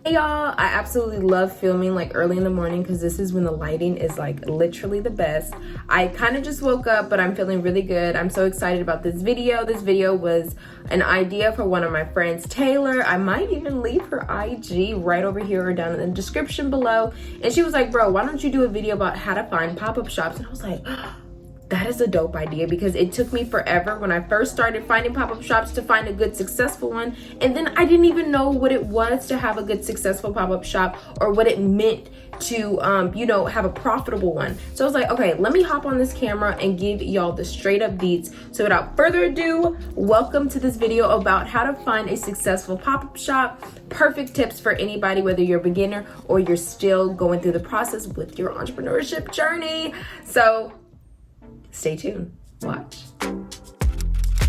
Hey y'all, I absolutely love filming like early in the morning because this is when the lighting is like literally the best. I kind of just woke up, but I'm feeling really good. I'm so excited about this video. This video was an idea for one of my friends, Taylor. I might even leave her IG right over here or down in the description below. And she was like, bro, why don't you do a video about how to find pop-up shops? And I was like, that is a dope idea, because it took me forever when I first started finding pop-up shops to find a good successful one. And then I didn't even know what it was to have a good successful pop-up shop, or what it meant to have a profitable one. So I was like, okay, let me hop on this camera and give y'all the straight up beats. So without further ado, welcome to this video about how to find a successful pop-up shop. Perfect tips for anybody, whether you're a beginner or you're still going through the process with your entrepreneurship journey. So stay tuned. Watch.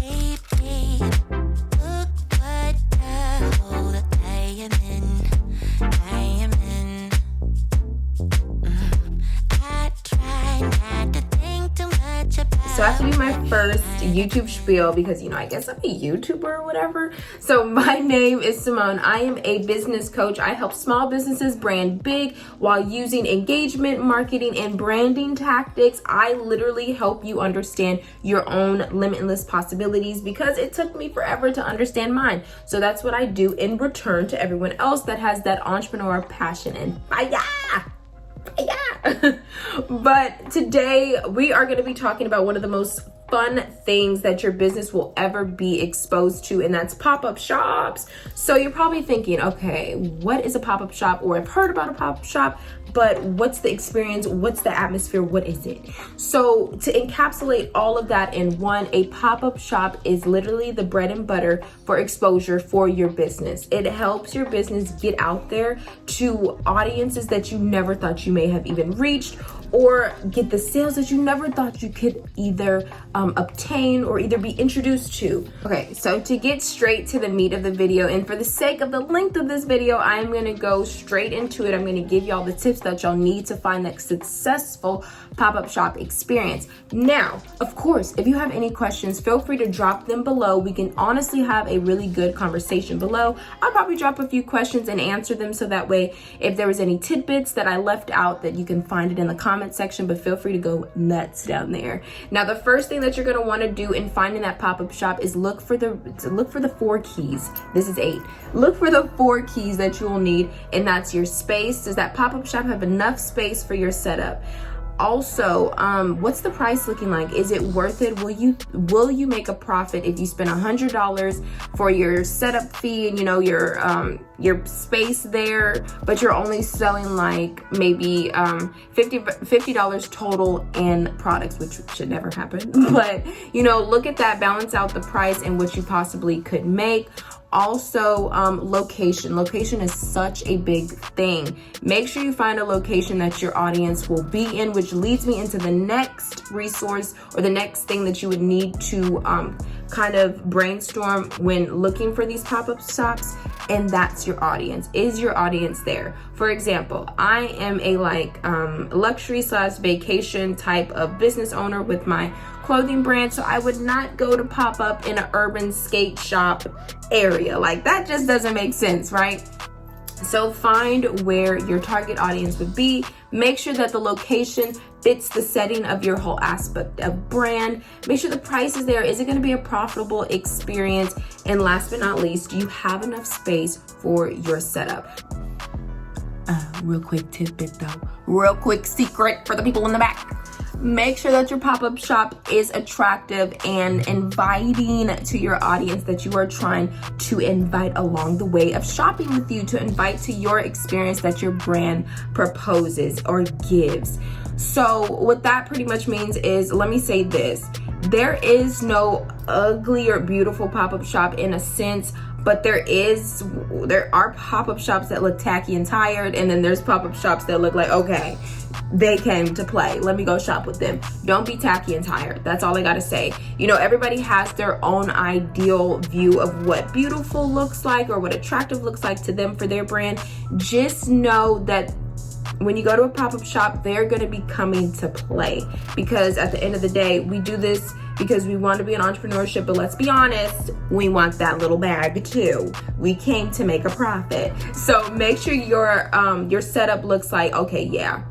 Baby, look what the hole I am in. I am in. I try not to think too much about. So I have to do my first YouTube spiel because, I guess I'm a YouTuber or whatever. So my name is Simone. I am a business coach. I help small businesses brand big while using engagement, marketing, and branding tactics. I literally help you understand your own limitless possibilities because it took me forever to understand mine. So that's what I do in return to everyone else that has that entrepreneur passion and fire. But today we are going to be talking about one of the most fun things that your business will ever be exposed to, and that's pop-up shops. So you're probably thinking, okay, what is a pop-up shop? Or I've heard about a pop-up shop, but what's the experience? What's the atmosphere? What is it? So to encapsulate all of that in one, a pop-up shop is literally the bread and butter for exposure for your business. It helps your business get out there to audiences that you never thought you may have even reached, or get the sales that you never thought you could either obtain or either be introduced to. Okay, so to get straight to the meat of the video, and for the sake of the length of this video, I'm gonna go straight into it. I'm gonna give y'all the tips that y'all need to find that successful pop-up shop experience. Now, of course, if you have any questions, feel free to drop them below. We can honestly have a really good conversation below. I'll probably drop a few questions and answer them, so that way, if there was any tidbits that I left out, that you can find it in the comment section, but feel free to go nuts down there. Now, the first thing that you're going to want to do in finding that pop-up shop is look for the 4 keys. This is 8. Look for the 4 keys that you will need, and that's your space. Does that pop-up shop have enough space for your setup? Also, what's the price looking like? Is it worth it? Will you make a profit if you spend $100 for your setup fee and your space there, but you're only selling like maybe $50 total in products, which should never happen. But look at that, balance out the price and what you possibly could make. Also, location. Location is such a big thing. Make sure you find a location that your audience will be in, which leads me into the next resource, or the next thing that you would need to kind of brainstorm when looking for these pop-up shops, and that's your audience. Is your audience there? For example, I am a luxury / vacation type of business owner with my clothing brand, so I would not go to pop up in an urban skate shop area. Like, that just doesn't make sense, right? So find where your target audience would be. Make sure that the location fits the setting of your whole aspect of brand. Make sure the price is there. Is it going to be a profitable experience? And last but not least, do you have enough space for your setup? Real quick tidbit though. Real quick secret for the people in the back. Make sure that your pop-up shop is attractive and inviting to your audience that you are trying to invite along the way of shopping with you, to invite to your experience that your brand proposes or gives. So what that pretty much means is, let me say this, there is no ugly or beautiful pop-up shop in a sense, but there are pop-up shops that look tacky and tired, and then there's pop-up shops that look like, okay, they came to play, let me go shop with them. Don't be tacky and tired. That's all I gotta say. Everybody has their own ideal view of what beautiful looks like or what attractive looks like to them for their brand. Just know that when you go to a pop-up shop, they're going to be coming to play, because at the end of the day, we do this because we want to be in entrepreneurship, but let's be honest, we want that little bag too. We came to make a profit. So make sure your setup looks like, okay, yeah,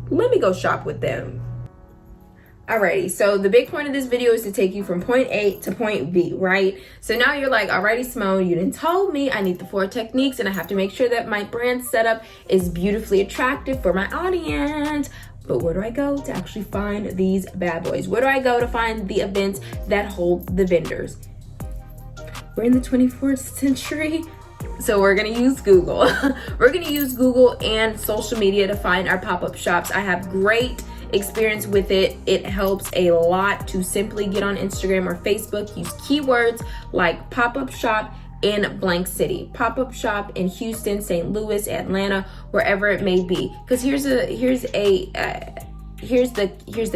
let me go shop with them. Alrighty, so the big point of this video is to take you from point A to point B, right? So now you're like, alrighty, Simone, you didn't told me I need the 4 techniques and I have to make sure that my brand setup is beautifully attractive for my audience. But where do I go to actually find these bad boys? Where do I go to find the events that hold the vendors? We're in the 24th century. So we're gonna use Google. We're gonna use Google and social media to find our pop-up shops. I have great experience with it. It helps a lot to simply get on Instagram or Facebook, use keywords like pop-up shop in blank city, pop-up shop in Houston, St. Louis, Atlanta, wherever it may be. Because here's the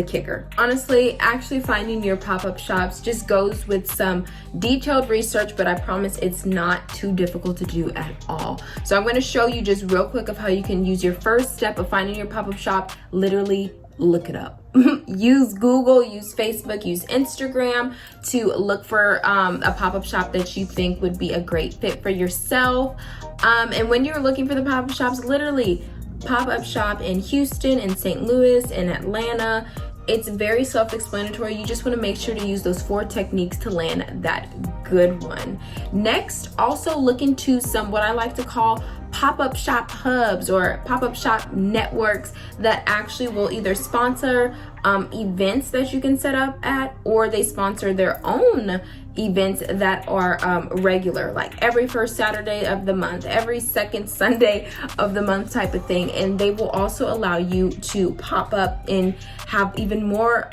kicker. Honestly, actually finding your pop-up shops just goes with some detailed research, but I promise it's not too difficult to do at all. So I'm going to show you just real quick of how you can use your first step of finding your pop-up shop. Literally look it up. Use Google, use Facebook, use Instagram to look for a pop-up shop that you think would be a great fit for yourself. And when you're looking for the pop-up shops, literally pop-up shop in Houston, in St. Louis, in Atlanta. It's very self-explanatory. You just want to make sure to use those 4 techniques to land that good one. Next, also look into some what I like to call pop-up shop hubs or pop-up shop networks that actually will either sponsor events that you can set up at, or they sponsor their own events that are regular, like every first Saturday of the month, every second Sunday of the month type of thing. And they will also allow you to pop up and have even more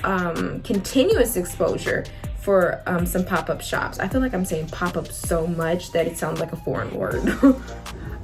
continuous exposure for some pop-up shops. I feel like I'm saying pop-up so much that it sounds like a foreign word.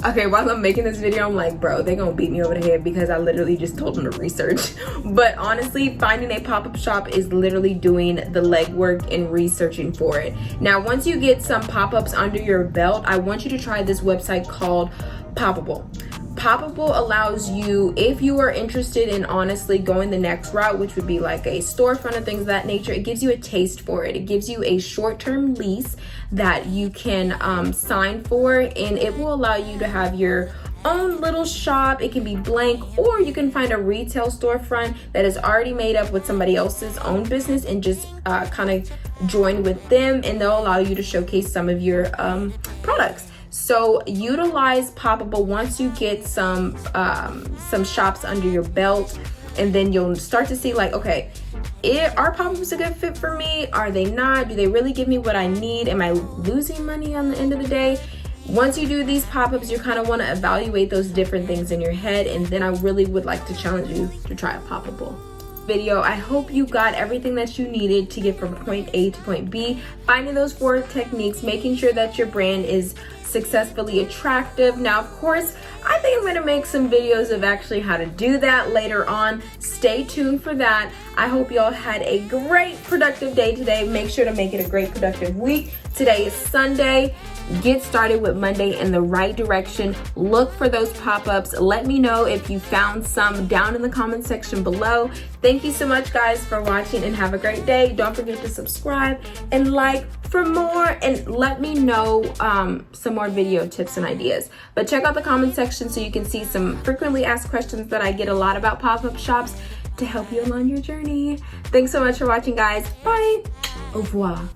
Okay, while I'm making this video, I'm like, bro, they're gonna beat me over the head because I literally just told them to research. But honestly, finding a pop-up shop is literally doing the legwork and researching for it. Now, once you get some pop-ups under your belt, I want you to try this website called Poppable. Poppable allows you, if you are interested in honestly going the next route, which would be like a storefront and things of that nature, it gives you a taste for it. It gives you a short-term lease that you can sign for, and it will allow you to have your own little shop. It can be blank, or you can find a retail storefront that is already made up with somebody else's own business and just kind of join with them, and they'll allow you to showcase some of your products. So utilize Poppable once you get some shops under your belt, and then you'll start to see like, okay, are pop-ups a good fit for me? Are they not? Do they really give me what I need? Am I losing money on the end of the day? Once you do these pop-ups, you kind of want to evaluate those different things in your head, and then I really would like to challenge you to try a Poppable. Video. I hope you got everything that you needed to get from point A to point B, finding those 4 techniques, making sure that your brand is successfully attractive. Now, of course, I think I'm going to make some videos of actually how to do that later on. Stay tuned for that. I hope y'all had a great productive day today. Make sure to make it a great productive week. Today is Sunday. Get started with Monday in the right direction. Look for those pop-ups. Let me know if you found some down in the comment section below. Thank you so much, guys, for watching, and have a great day. Don't forget to subscribe and like for more, and let me know some more video tips and ideas. But check out the comment section so you can see some frequently asked questions that I get a lot about pop-up shops to help you along your journey. Thanks so much for watching, guys. Bye. Au revoir.